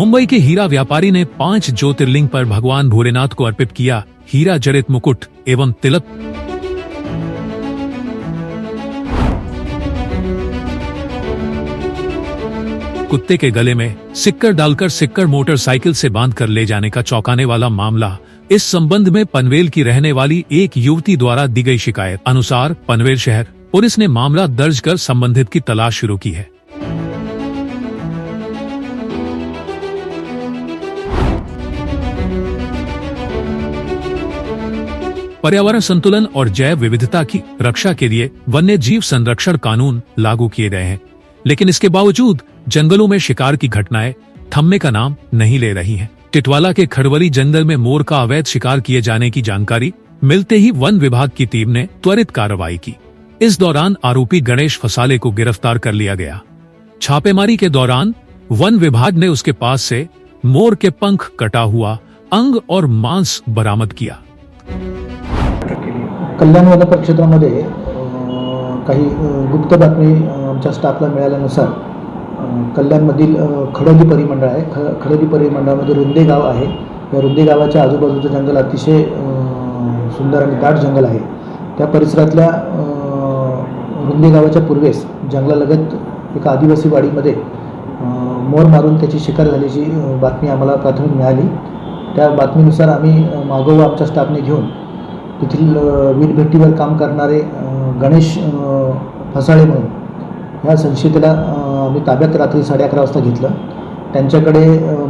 मुंबई के हीरा व्यापारी ने 5 ज्योतिर्लिंग पर भगवान भोलेनाथ को अर्पित किया हीरा जड़ित मुकुट एवं तिलक। कुत्ते के गले में सिक्कर डालकर सिक्कर मोटरसाइकिल से बांधकर ले जाने का चौंकाने वाला मामला। इस संबंध में पनवेल की रहने वाली एक युवती द्वारा दी गई शिकायत अनुसार पनवेल शहर पुलिस ने मामला दर्ज कर संबंधित की तलाश शुरू की है। पर्यावरण संतुलन और जैव विविधता की रक्षा के लिए वन्य जीव संरक्षण कानून लागू किए गए हैं, लेकिन इसके बावजूद जंगलों में शिकार की घटनाएं थमने का नाम नहीं ले रही हैं। टिटवाला के खड़वली जंगल में मोर का अवैध शिकार किए जाने की जानकारी मिलते ही वन विभाग की टीम ने त्वरित कार्रवाई की। इस दौरान आरोपी गणेश फसाले को गिरफ्तार कर लिया गया। छापेमारी के दौरान वन विभाग ने उसके पास से मोर के पंख, कटा हुआ अंग और मांस बरामद किया। कल्याण वन परिक्षेत्रामध्ये काही गुप्त बातमी आमच्या स्टाफला मिळाल्यानुसार कल्याणमधील खडोली परिमंडळ आहे, खडोली परिमंडळामध्ये रुंदे गाव आहे। या रुंदे गावाच्या आजूबाजूचं जंगल अतिशय सुंदर आणि दाट जंगल आहे। त्या परिसरातल्या रुंदे गावाच्या पूर्वेस जंगलालगत एका आदिवासी वाडीमध्ये मोर मारून त्याची शिकार झाल्याची बातमी आम्हाला प्राथमिक मिळाली। त्या बातमीनुसार आम्ही मागोवा आमच्या स्टाफने घेऊन तेथील वीटभट्टीवर काम करणारे गणेश फसाळे म्हणून ह्या संशयिताला आम्ही ताब्यात रात्री 11:30 वाजता घेतलं। त्यांच्याकडे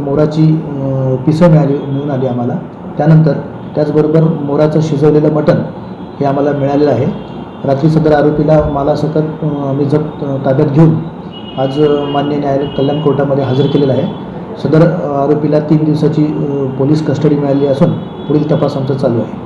मोराची पिसं मिळून आली आम्हाला। त्यानंतर त्याचबरोबर मोराचं शिजवलेलं मटण हे आम्हाला मिळालेलं आहे। रात्री सदर आरोपीला मालासकट आम्ही ताब्यात घेऊन आज मान्य न्यायालय कल्याण कोर्टामध्ये हजर केलेलं आहे। सदर आरोपीला 3 दिवसाची पोलीस कस्टडी मिळाली असून पुढील तपास आमचा चालू आहे।